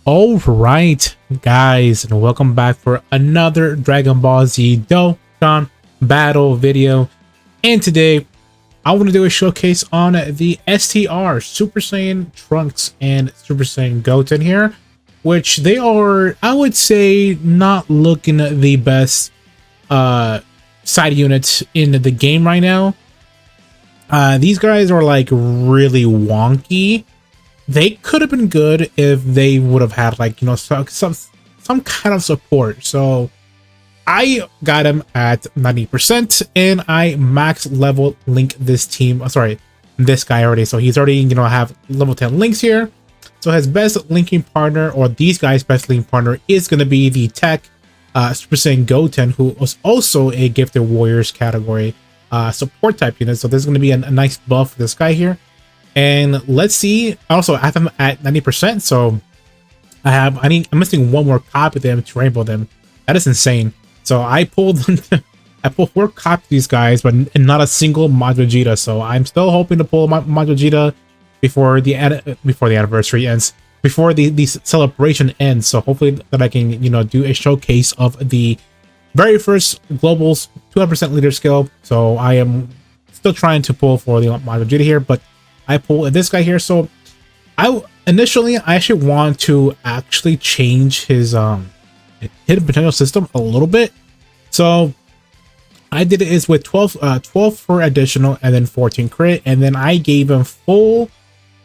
All right, guys, and welcome back for another Dragon Ball Z Dokkan battle video. And today, I want to do a showcase on the STR, Super Saiyan Trunks and Super Saiyan GOTEN here, which they are, I would say, not looking the best side units in the game right now. These guys are like really wonky. They could have been good if they would have had like, you know, some kind of support. So I got him at 90% and I max level link this team. Sorry, this guy already. So he's already, you know, have level 10 links here. So his best linking partner, or these guys' best linking partner, is going to be the tech Super Saiyan GOTEN, who was also a Gifted Warriors category support type unit. So this is going to be a nice buff for this guy here. And let's see. Also, I have them at 90%, so I'm missing one more copy of them to rainbow them. That is insane. So I pulled them. I pulled 4 copies of these guys, but not a single Majin Vegeta. So I'm still hoping to pull Majin Vegeta before the anniversary ends, before the celebration ends. So hopefully that I can, you know, do a showcase of the very first Global's 200% leader skill. So I am still trying to pull for the Majin Vegeta here, but I pulled this guy here. So I actually want to actually change his hidden potential system a little bit. So I did it is with 12 for additional and then 14 crit, and then I gave him full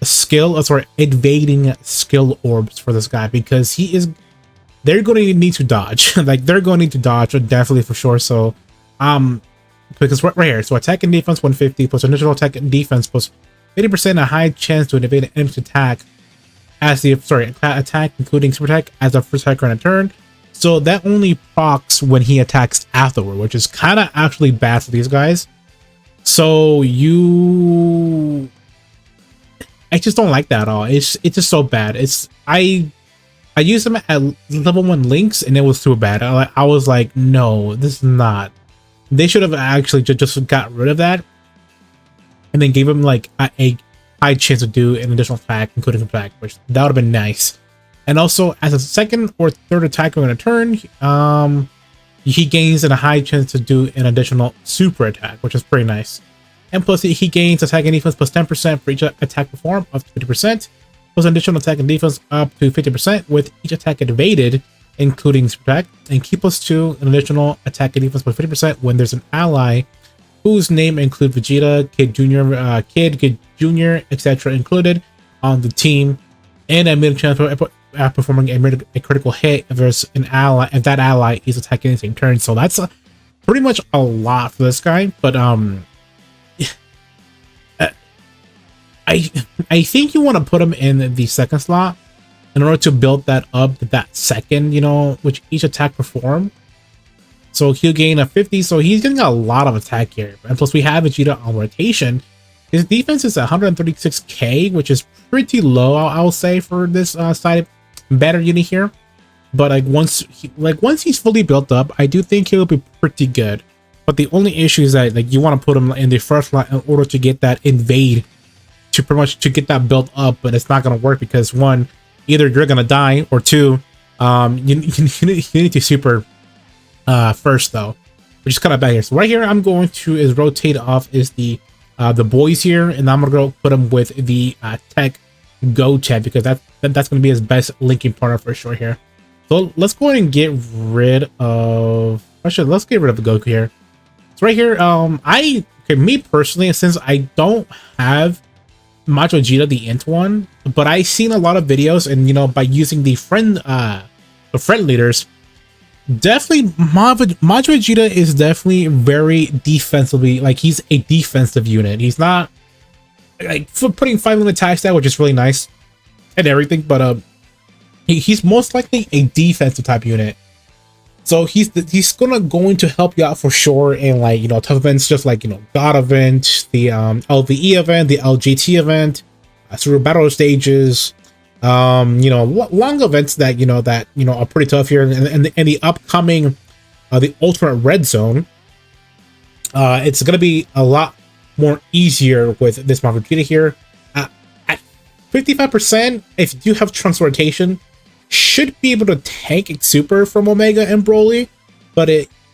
skill, evading skill orbs for this guy, because they're going to need to dodge. Like, they're going to need to dodge definitely for sure. So because right here, so attack and defense 150 plus initial attack and defense plus 80% a high chance to evade an enemy's attack as the attack, including super attack, as a first attacker on a turn. So that only procs when he attacks afterward, which is kind of actually bad for these guys. So I just don't like that at all. It's just so bad. I used them at level 1 links and it was too bad. I was like, no, this is not. They should have actually just got rid of that, and then gave him like a high chance to do an additional attack, including attack, which that would have been nice. And also, as a second or third attacker on a turn, he gains a high chance to do an additional super attack, which is pretty nice. And plus, he gains attack and defense plus 10% for each attack performed, up to 50%, plus additional attack and defense up to 50% with each attack evaded, including super attack, and keep plus 2 an additional attack and defense plus 50% when there's an ally whose name include Vegeta, Kid Jr., Kid Jr., etc. included on the team, and a mid chance for performing a critical hit if there's an ally, if that ally is attacking the same turn. So that's pretty much a lot for this guy. But I think you want to put him in the second slot in order to build that up to that second, you know, which each attack perform. So he'll gain a 50, so he's getting a lot of attack here. And plus we have Vegeta on rotation. His defense is 136k, which is pretty low, I will say, for this side better unit here. But like once he's fully built up, I do think he'll be pretty good. But the only issue is that like you want to put him in the first line in order to get that invade, to pretty much to get that built up, but it's not going to work because one, either you're going to die, or two, you need to super first though, which is kind of bad here. So right here, I'm going to rotate off is the boys here, and I'm gonna go put him with the tech GOTEN, because that's gonna be his best linking partner for sure here. So let's go ahead and get rid of. Actually, let's get rid of the Goku here. So right here, me personally, since I don't have Majin Vegeta, the Int one, but I've seen a lot of videos, and you know, by using the friend leaders. Definitely, Majin Vegeta is definitely very defensively, like he's a defensive unit. He's not like for putting 5 in attack stat, which is really nice and everything, but he's most likely a defensive type unit. So he's going to help you out for sure in, like, you know, tough events, just like, you know, God event, the LVE event, the LGT event, through battle stages. You know, long events that you know are pretty tough here, and the upcoming the ultimate red zone, it's gonna be a lot more easier with this Majin Vegeta here. At 55%, if you have Trunks rotation, should be able to tank super from Omega and Broly, but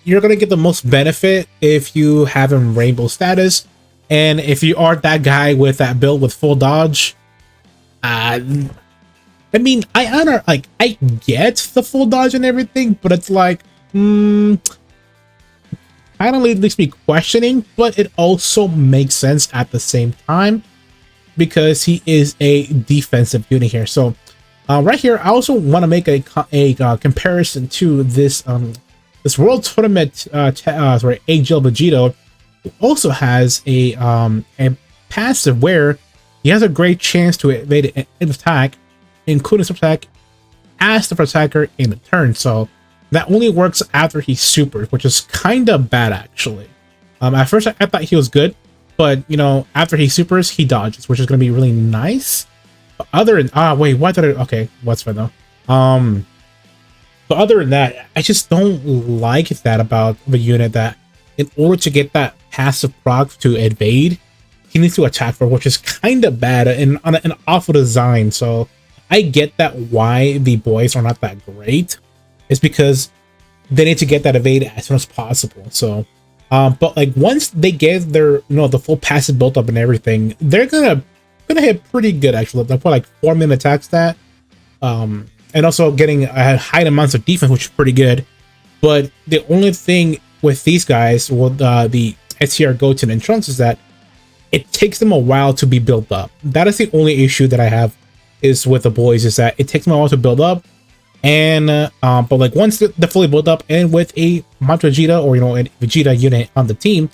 you're gonna get the most benefit if you have him Rainbow status, and if you are that guy with that build with full dodge. I mean, I get the full dodge and everything, but it's like, kind of leaves me questioning, but it also makes sense at the same time because he is a defensive unit here. So right here, I also want to make a comparison to this this World Tournament sorry, AGL Vegito, who also has a passive where he has a great chance to evade an attack, including some attack as the attacker in the turn. So that only works after he supers, which is kind of bad actually. At first I thought he was good, but you know, after he supers, he dodges, which is going to be really nice. But other than wait, what did I, okay, what's fine though. But other than that, I just don't like that about the unit, that in order to get that passive proc to evade, he needs to attack for, which is kind of bad and on an awful design. So I get that why the boys are not that great. It's because they need to get that evade as soon as possible. So but like once they get their, you know, the full passive built up and everything, they're gonna hit pretty good actually. They'll put like 4-minute attack stat, and also getting high amounts of defense, which is pretty good. But the only thing with these guys, with the STR, GOTEN, and TRUNKS, is that it takes them a while to be built up. That is the only issue that I have is with the boys, is that it takes them a while to build up. And but like once they're fully built up, and with a Mantra Vegeta, or you know, a Vegeta unit on the team,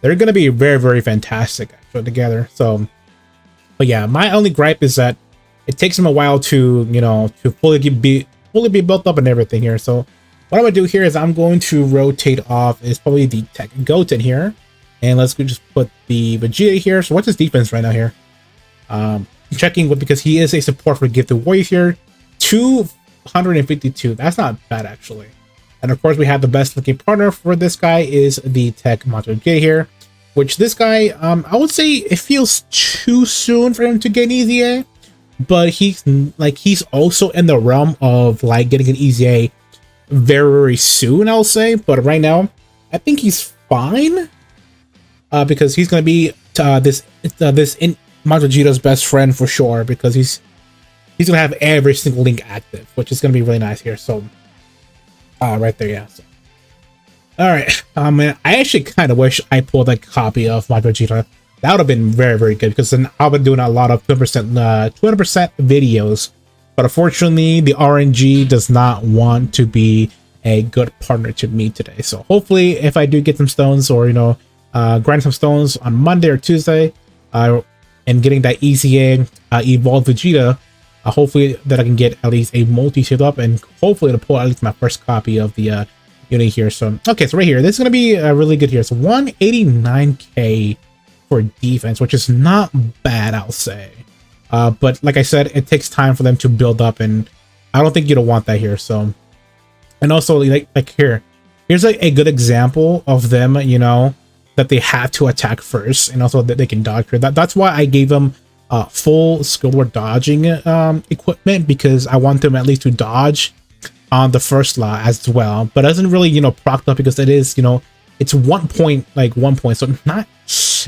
they're gonna be very, very fantastic actually together. So, but yeah, my only gripe is that it takes them a while to, you know, to fully be built up and everything here. So what I'm gonna do here is I'm going to rotate off is probably the Tech GOTEN here, and let's just put the Vegeta here. So what's his defense right now here? Checking with, because he is a support for Gifted Warrior here, 252. That's not bad actually. And of course we have the best looking partner for this guy is the Tech Mantra J here, which this guy, I would say it feels too soon for him to get an easy A, but he's also in the realm of like getting an easy A very, very soon, I'll say. But right now I think he's fine, because he's gonna be this Mantra Vegeta's best friend for sure, because he's gonna have every single link active, which is gonna be really nice here. So right there, yeah. So, all right, man, I actually kind of wish I pulled a copy of Mantra Vegeta. That would have been very, very good, because then I've been doing a lot of 200% videos. But unfortunately, the RNG does not want to be a good partner to me today. So hopefully, if I do get some stones, or you know, grind some stones on Monday or Tuesday, and getting that EZA evolved Vegeta, hopefully that I can get at least a multi saved up, and hopefully to pull at least my first copy of the unit here. So okay, so right here, this is gonna be really good here. So 189k for defense, which is not bad, I'll say. But like I said, it takes time for them to build up, and I don't think you don't want that here. So, and also like here's like a good example of them, you know, that they have to attack first, and also that they can dodge here. That's why I gave them full skilled dodging equipment, because I want them at least to dodge on the first law as well. But it doesn't really, you know, proc up, because it is, you know, it's 1 point, like 1 point. So not,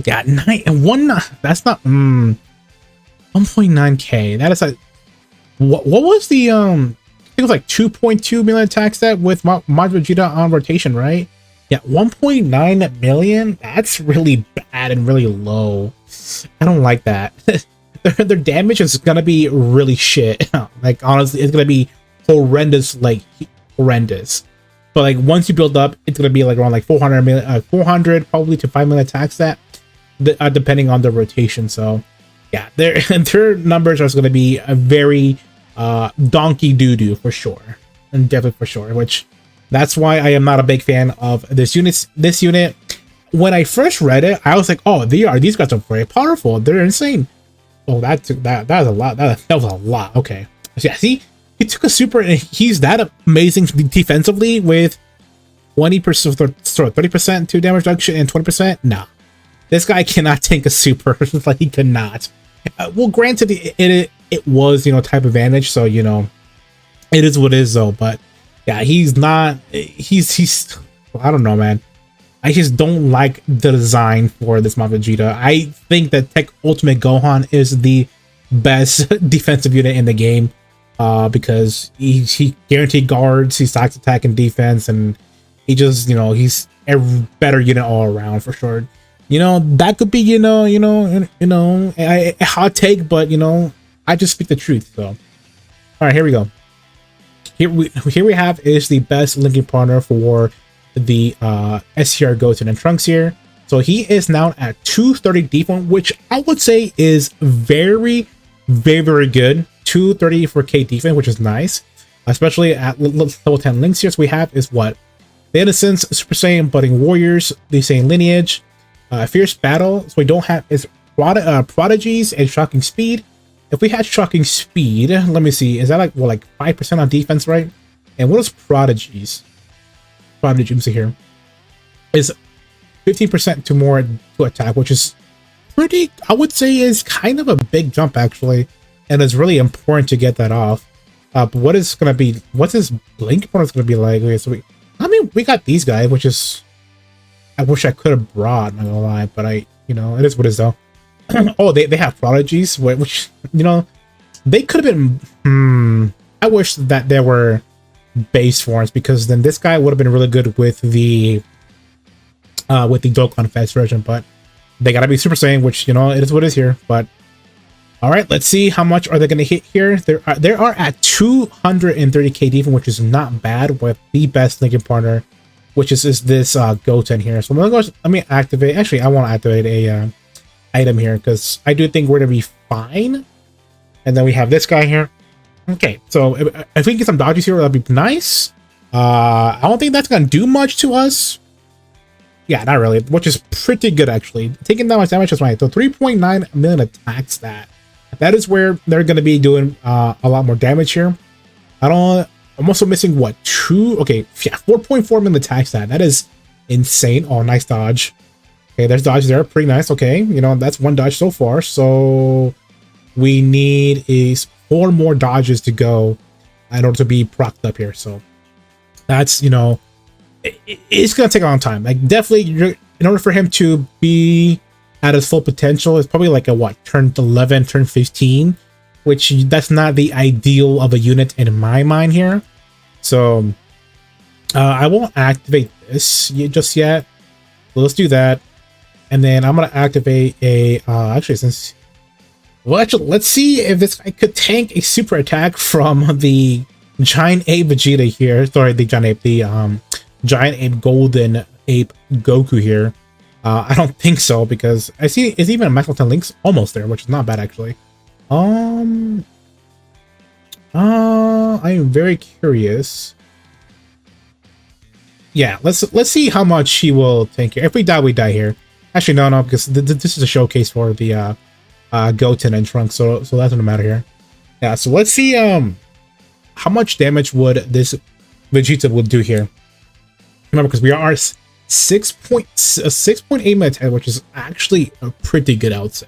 yeah, 9 and 1. That's not 1.9k. That is like, what was the I think it was like 2.2 million attack stat with Mantra Vegeta on rotation, right? Yeah, 1.9 million. That's really bad and really low. I don't like that. Their damage is gonna be really shit. Like honestly, it's gonna be horrendous, like horrendous. But like once you build up, it's gonna be like around like 400 million, 400 probably to 5 million attack stat, depending on the rotation. So yeah, their numbers are gonna be a very donkey doo-doo for sure, and definitely for sure. Which that's why I am not a big fan of this unit. This unit, when I first read it, I was like, oh, these guys are very powerful. They're insane. Oh, that was a lot. That was a lot. Okay, so yeah, see, he took a super, and he's that amazing defensively with 20%, 30% to damage reduction and 20%. No, this guy cannot tank a super. Like he cannot. Well, granted, it was, you know, type advantage, so you know, It is what it is though. But yeah, he's not. He's. I don't know, man. I just don't like the design for this Mount Vegeta. I think that Tech Ultimate Gohan is the best defensive unit in the game, because he guaranteed guards, he stacks attack and defense, and he just, he's a better unit all around for sure. That could be, a hot take, but I just speak the truth. So, all right, here we go. Here we have is the best linking partner for the STR Goten and Trunks here. So he is now at 230 defense, which I would say is very, very, very good. 230 for K defense, which is nice, especially at level 10 links here. So we have is what? The Innocence, Super Saiyan, Budding Warriors, the same lineage, Fierce Battle. So we don't have is Prodigies and Shocking Speed. If we had Shocking Speed, let me see, is that like, well, like 5% on defense, right? And what is Prodigies? Prodigy here is 15% to more to attack, which is pretty, I would say, is kind of a big jump actually, and it's really important to get that off. But what is going to be, what's his blink bonus going to be like? Okay, so we got these guys, which is, I wish I could have brought, not gonna lie, but it is what it is though. Oh, they have Prodigies, which they could have been. I wish that there were base forms, because then this guy would have been really good with the Dokkan Fest version, but they gotta be Super Saiyan, which it is what it is here. But all right, let's see how much are they gonna hit here. They are at 230k defense, which is not bad, with the best linking partner, which is this Goten here. So let me activate. Actually, I want to activate a item here, because I do think we're gonna be fine. And then we have this guy here. Okay, so if we can get some dodges here, that'd be nice. I don't think that's gonna do much to us. Yeah, not really, which is pretty good actually. Taking that much damage is right. So 3.9 million attack stat. That is where they're gonna be doing a lot more damage here. I'm also missing what, 4.4 million attack stat. That is insane. Oh, nice dodge. Okay, there's dodge there, pretty nice. Okay, that's one dodge so far. So we need is 4 more dodges to go in order to be procced up here. So that's, it's gonna take a long time. Like, definitely, in order for him to be at his full potential, it's probably like a what, turn 11, turn 15, which that's not the ideal of a unit in my mind here. So I won't activate this just yet. So let's do that, and then I'm gonna activate a let's see if this guy could tank a super attack from the Giant Ape Vegeta here. Sorry, the Giant Ape Golden Ape Goku here. I don't think so, because I see it's even a Max 10 links almost there, which is not bad actually. I am very curious. Yeah, let's see how much he will tank here. If we die, we die here. Actually, no, because this is a showcase for the Goten and Trunks, so that doesn't matter here. Yeah, so let's see how much damage would this Vegeta will do here. Remember, because we are 6.8 minutes, which is actually pretty good, I would say.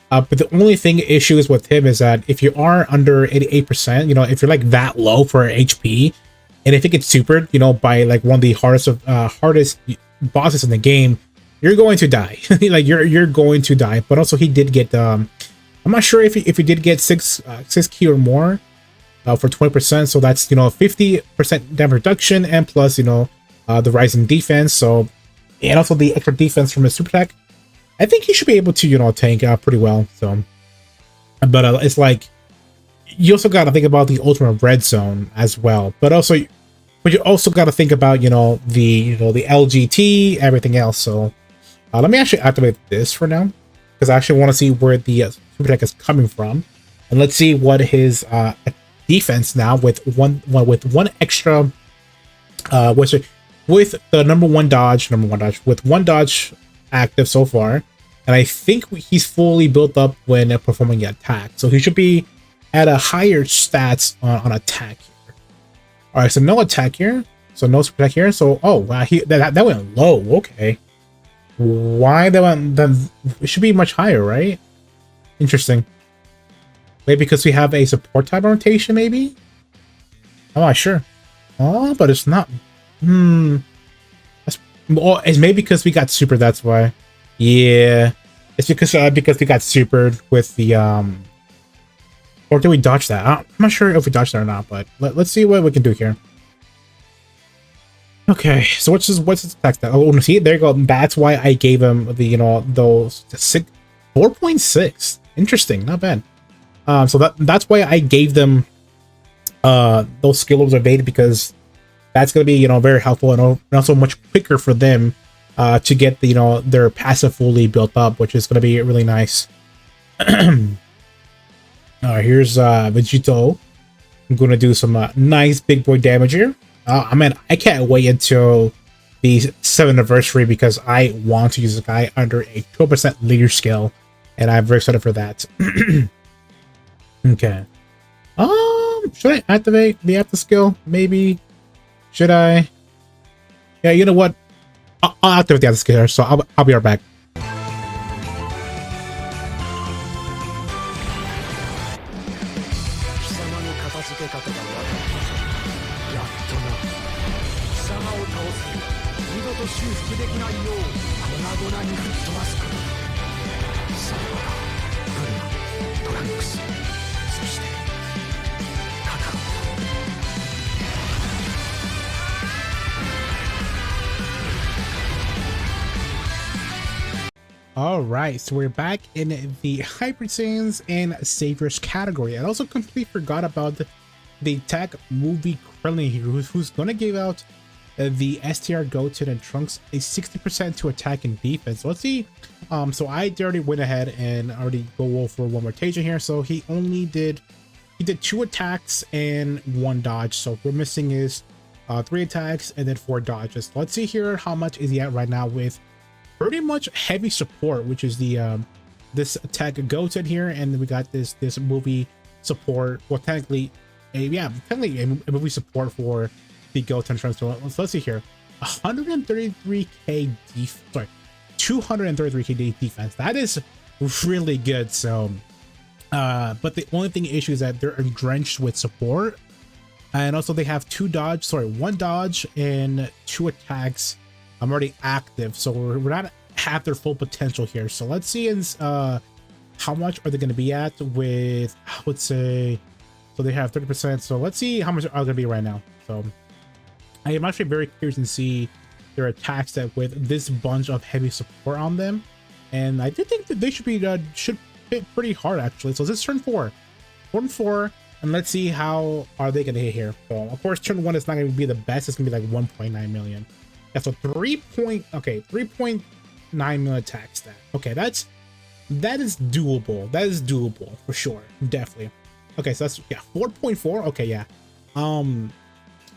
But the only issue is with him is that if you are under 88%, if you're like that low for HP, and if it gets supered, by like one of the hardest bosses in the game, you're going to die. Like you're going to die. But also he did get I'm not sure if he did get 6 key or more for 20%. So that's 50% damage reduction, and plus the rising defense. So, and also the extra defense from his super attack. I think he should be able to tank pretty well. So, but it's like you also got to think about the ultimate red zone as well. But you also got to think about the LGT, everything else. So let me actually activate this for now, because I actually want to see where the super attack is coming from, and let's see what his defense now with one extra with the number one dodge with one dodge active so far, and I think he's fully built up when performing the attack, so he should be at a higher stats on attack here. All right, so no attack here, so no super attack here. So oh wow, that went low. Okay, why that went? Then it should be much higher, right? Interesting. Maybe because we have a support type rotation, maybe. Oh, I sure. Oh, but it's not. That's, well, it's maybe because we got super. That's why. Yeah, it's because we got supered with the Or did we dodge that? I'm not sure if we dodged that or not. But let's see what we can do here. Okay, so what's his attack stat? Oh, see, there you go. That's why I gave him the those 4.6. Interesting, not bad. So that's why I gave them those skill levels evaded, because that's gonna be very helpful and also much quicker for them to get the their passive fully built up, which is gonna be really nice. Here's Vegito. I'm gonna do some nice big boy damage here. I mean, I can't wait until the 7th anniversary because I want to use this guy under a 12% leader skill, and I'm very excited for that. Okay. Should I activate the after skill? Maybe. Should I? Yeah, you know what? I'll activate the after skill, so I'll be right back. All right, so we're back in the Hybrid Saiyans and Saviors category. I also completely forgot about the tech movie Krillin here, who's going to give out the STR GOTEN and Trunks a 60% to attack and defense. So let's see. So I already went ahead and already go for one rotation here. So he did 2 attacks and 1 dodge. So we're missing is 3 attacks and then 4 dodges. Let's see here how much is he at right now with pretty much heavy support, which is the this attack GOTEN here, and then we got this movie support. Well, technically a movie support for the GOTEN Trunks. So let's see here, 133k defense. Sorry, 233k defense. That is really good. So, but the only thing issue is that they're drenched with support, and also they have 1 dodge and 2 attacks. I'm already active, so we're not at their full potential here. So let's see how much are they going to be at with, I would say, so they have 30%. So let's see how much are they going to be right now. So I am actually very curious to see their attack set with this bunch of heavy support on them. And I do think that they should hit pretty hard actually. So this is turn 4, and let's see how are they going to hit here. So of course, turn 1 is not going to be the best. It's going to be like 1.9 million. Yeah, so 3.9 million attack stat. Okay, that is doable. That is doable for sure, definitely. Okay, so that's 4.4. Okay, yeah.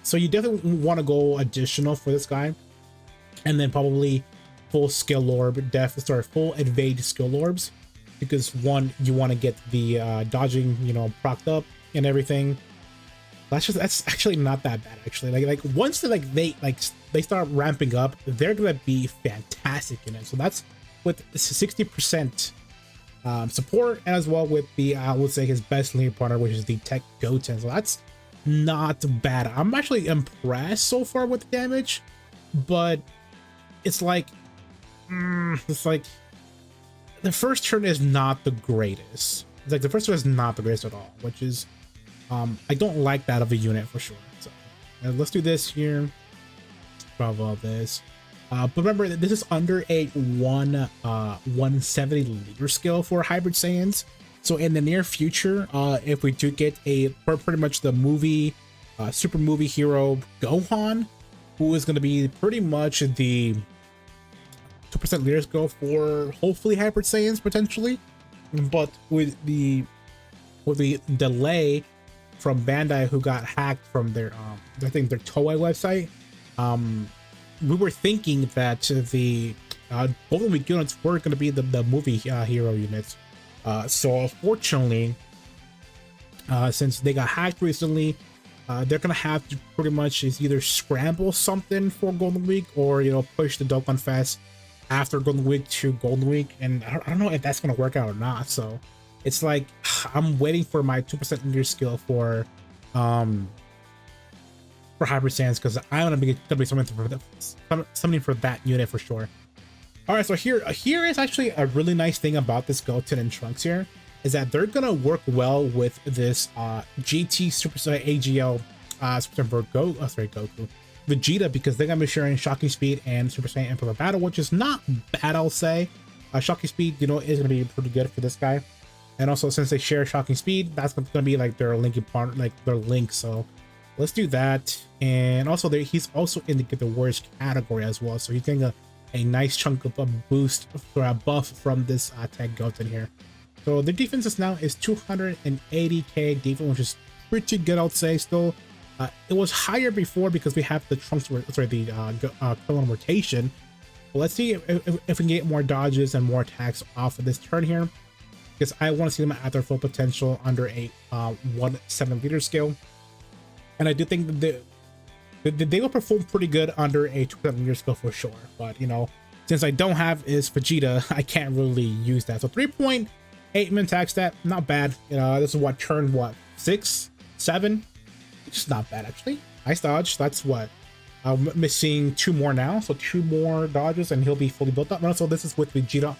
So you definitely want to go additional for this guy, and then probably full skill orb, full evade skill orbs, because one, you want to get the dodging, procced up and everything. That's actually not that bad actually. Like once they start ramping up, they're gonna be fantastic in it. So that's with 60% support, and as well with the I would say his best lead partner, which is the tech GOTEN. So that's not bad. I'm actually impressed so far with the damage, but it's like the first turn is not the greatest. It's like the first turn is not the greatest at all, which is I don't like that of a unit for sure. So let's do this here. Bravo this. But remember that this is under a 170 leader skill for Hybrid Saiyans. So in the near future, if we do get pretty much the movie, super movie hero Gohan, who is going to be pretty much the 2% leader skill for hopefully Hybrid Saiyans potentially, but with the delay from Bandai, who got hacked from their I think their Toei website, we were thinking that the Golden Week units were going to be the movie hero units. So unfortunately, since they got hacked recently, they're gonna have to pretty much either scramble something for Golden Week, or push the Dokkan Fest after Golden Week to Golden Week, and I don't know if that's gonna work out or not. So it's like I'm waiting for my 2% leader skill for for Hybrid Sands, because I want to be something for that unit for sure. All right, so here is actually a really nice thing about this Goten and Trunks here, is that they're gonna work well with this GT Super Saiyan AGL Super Goku Vegeta, because they're gonna be sharing Shocking Speed and Super Saiyan Emperor Battle, which is not bad, I'll say. Shocking Speed, you know, is gonna be pretty good for this guy, and also since they share Shocking Speed, that's gonna be like their linking part, like their link. So let's do that. And also he's also in the Warriors category as well, so he's getting a nice chunk of a boost for a buff from this tag Goten here. So the defense now is 280k defense, which is pretty good, I'll say. Still, it was higher before because we have the Trunks, the Krillin rotation. But let's see if we can get more dodges and more attacks off of this turn here, because I want to see them at their full potential under a 1/7 leader skill. And I do think that they will perform pretty good under a 2% leader skill for sure. But, you know, since I don't have is Vegeta, I can't really use that. So 3.8 min attack stat, not bad. You know, this is what, turn 6, 7? It's not bad, actually. Nice dodge. That's what, I'm missing 2 more now. So 2 more dodges and he'll be fully built up. And also this is with Vegeta.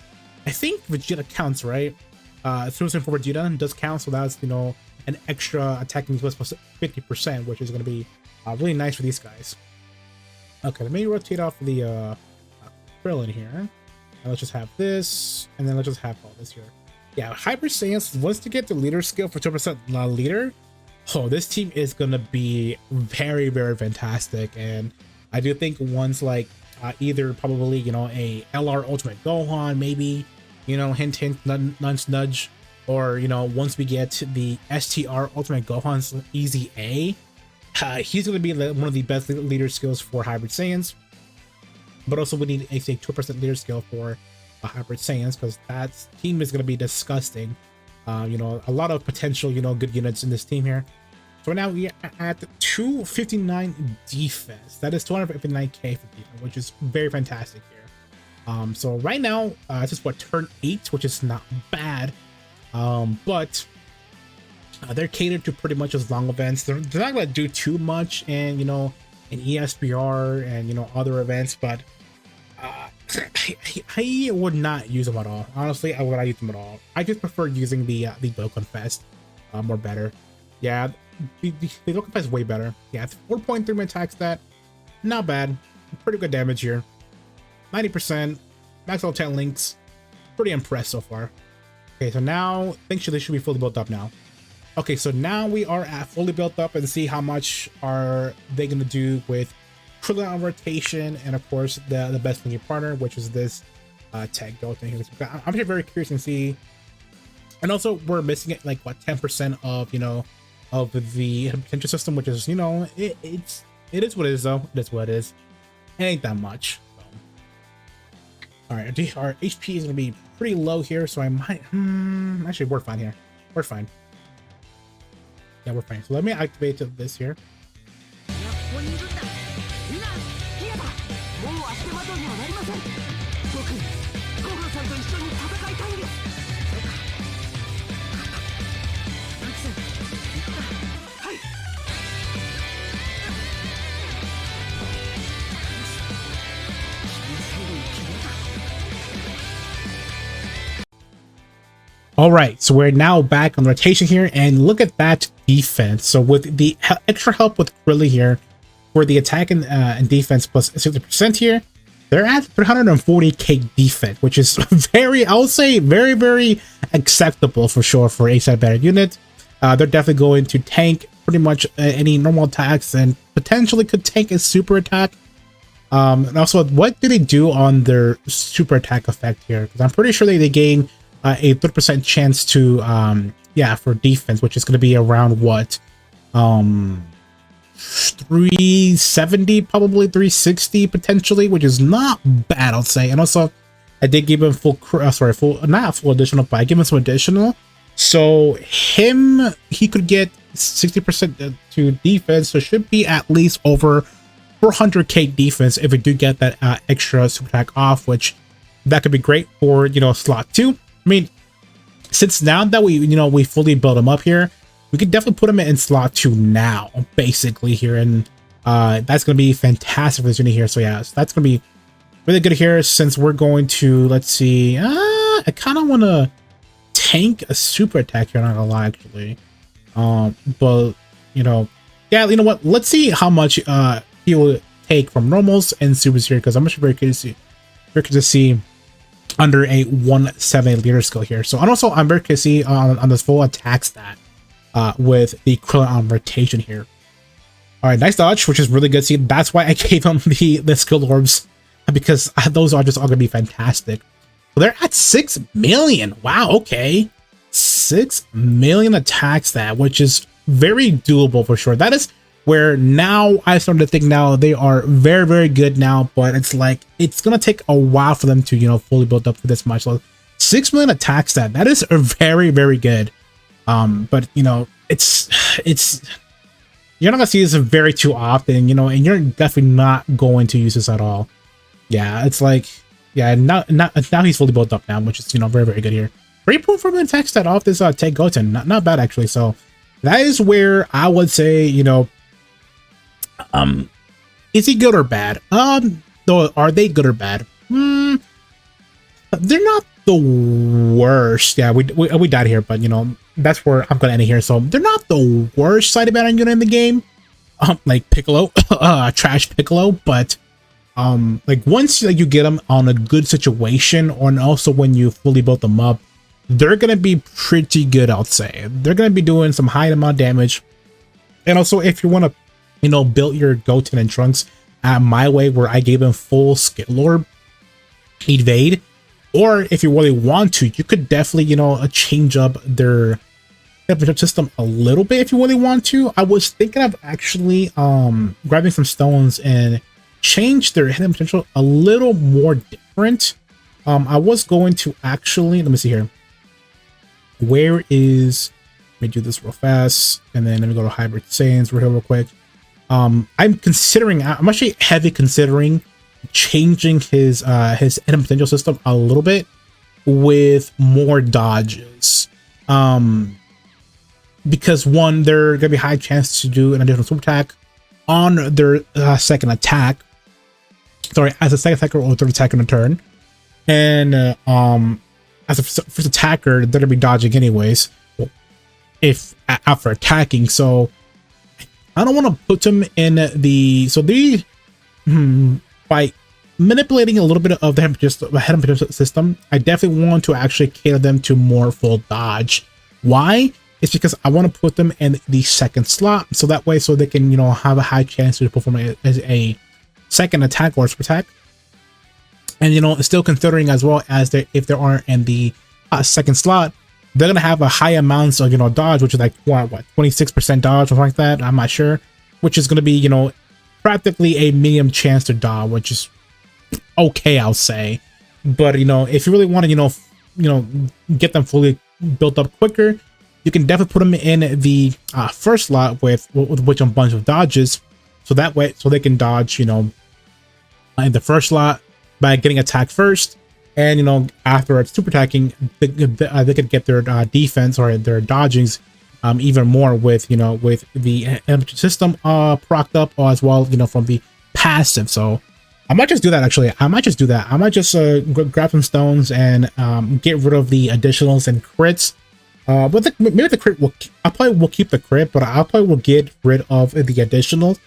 I think Vegeta counts, right? 3% for Vegeta does count. So that's, you know, an extra attacking plus 50%, which is going to be really nice for these guys. Okay, let me rotate off the Krillin here. And let's just have this, and then let's just have all this here. Yeah, Hyper Saiyans wants to get the leader skill for 2% leader. Oh, this team is gonna be very, very fantastic. And I do think ones like either probably, you know, a LR Ultimate Gohan, maybe, you know, hint hint, nudge nudge, or, you know, once we get the STR Ultimate Gohan's Easy A, he's going to be one of the best leader skills for Hybrid Saiyans. But also we need a 2% leader skill for Hybrid Saiyans, because that team is going to be disgusting. You know, a lot of potential, you know, good units in this team here. So now we are at 259 defense. That is 259k for defense, which is very fantastic here. So right now, this is what, turn 8, which is not bad. But they're catered to pretty much as long events. They're not gonna do too much in, you know, in ESPR and, you know, other events, but I would not use them at all. Honestly, I would not use them at all. I just prefer using the Dokkan Fest more better. Yeah, the Dokkan Fest is way better. Yeah, it's 4.3 min attack stat, not bad. Pretty good damage here. 90%, max level 10 links. Pretty impressed so far. Okay, so now I think they should be fully built up now. Okay, so now we are at fully built up, and see how much are they gonna do with Krillin on rotation, and of course the best linking partner, which is this tag Goten here. I'm just very curious and see. And also we're missing it like what, 10% of, you know, of the potential system, which is, you know, it is what it is though. It is what it is. It ain't that much. So. All right, our HP is gonna be pretty low here, so I might actually we're fine here. We're fine. Yeah, we're fine. So let me activate this here. All right, so we're now back on rotation here, and look at that defense. So with the extra help with Krillin here for the attack and defense plus 60% here, they're at 340k defense, which is very, I would say, very, very acceptable for sure for a side better unit. They're definitely going to tank pretty much any normal attacks, and potentially could tank a super attack. And also, what do they do on their super attack effect here? Because I'm pretty sure they gain a 30% chance to yeah, for defense, which is going to be around what, 370, probably 360 potentially, which is not bad, I'll say. And also I did give him not full additional, but I give him some additional, so he could get 60% to defense, so it should be at least over 400k defense if we do get that extra super attack off, which that could be great for, you know, slot 2. I mean, since now that we fully built him up here, we could definitely put him in slot 2 now, basically here, and That's going to be fantastic for this unit here. So yeah, so that's going to be really good here, since we're going to, let's see, I kind of want to tank a super attack here, not gonna lie, actually. But you know, yeah, you know what, let's see how much he will take from normals and supers here, because I'm actually very curious to see under a 178 leader skill here. So, and also I'm very curious to see on this full attack stat with the Krillin on rotation here. All right, nice dodge, which is really good. See, that's why I gave him the skill orbs, because those are just all gonna be fantastic. So they're at 6 million. Wow, okay, 6 million attack stat, which is very doable for sure. That is where now I started to think now they are very, very good now, but it's like it's gonna take a while for them to, you know, fully build up for this much. So 6 million attack stat, that is very, very good. But you know, it's you're not gonna see this very too often, you know, and you're definitely not going to use this at all. Yeah, it's like, yeah, now he's fully built up now, which is, you know, very, very good here. Great proof from the attack stat off this Tech Goten, not bad actually. So that is where I would say, you know, is he good or bad? Though, are they good or bad? They're not the worst. Yeah, we died here, but you know, that's where I'm gonna end it here. So they're not the worst side banner unit in the game. Like Piccolo, trash Piccolo, but like once you get them on a good situation, or and also when you fully built them up, they're gonna be pretty good. I'll say they're gonna be doing some high amount of damage. And also, if you want to, you know, build your Goten and Trunks my way, where I gave them full skill orb evade, or if you really want to, you could definitely, you know, change up their system a little bit if you really want to. I was thinking of actually grabbing some stones and change their hidden potential a little more different. I was going to actually, let me see here, where is, let me do this real fast, and then let me go to hybrid Saiyans real quick. I'm actually heavy considering changing his hidden potential system a little bit with more dodges, because one, they're gonna be high chance to do an additional super attack on their second attack, sorry, as a second attacker or third attacker in a turn, and as a first attacker they're gonna be dodging anyways if after attacking. So I don't want to put them in the, so they by manipulating a little bit of the hidden potential system, I definitely want to actually cater them to more full dodge. Why? It's because I want to put them in the second slot, so that way, so they can, you know, have a high chance to perform as a second attack or super attack. And you know, still considering as well as if they are in the second slot, they're gonna have a high amounts of, you know, dodge, which is like what 26% dodge or something like that. I'm not sure, which is gonna be, you know, practically a medium chance to dodge, which is okay, I'll say. But you know, if you really want to, you know, get them fully built up quicker, you can definitely put them in the first slot with which a bunch of dodges, so that way, so they can dodge, you know, in the first slot by getting attacked first, and you know, after super attacking, they could get their defense or their dodgings even more with, you know, with the system procced up, as well, you know, from the passive. So I might just do that actually. I might just grab some stones and get rid of the additionals and crits. But maybe the crit will, I probably will keep the crit, but I probably will get rid of the additionals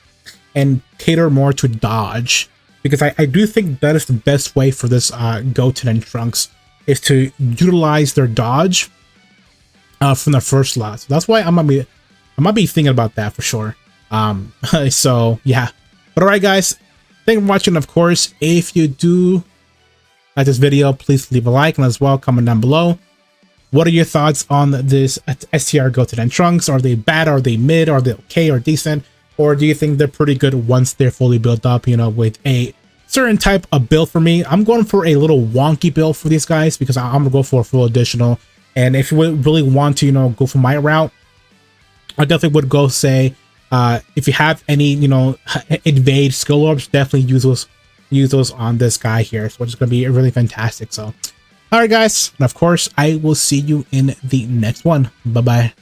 and cater more to dodge, because I do think that is the best way for this Goten and Trunks, is to utilize their dodge from the first slot. So that's why I might be thinking about that for sure. So yeah, but all right guys, thank you for watching. Of course, if you do like this video, please leave a like, and as well comment down below, what are your thoughts on this STR Goten and Trunks? Are they bad? Are they mid? Are they okay or decent? Or do you think they're pretty good once they're fully built up, you know, with a certain type of build? For me, I'm going for a little wonky build for these guys, because I'm gonna go for a full additional. And if you really want to, you know, go for my route, I definitely would go say, if you have any, you know, invade skill orbs, definitely use those on this guy here. So it's gonna be really fantastic. So all right guys, and of course I will see you in the next one. Bye bye.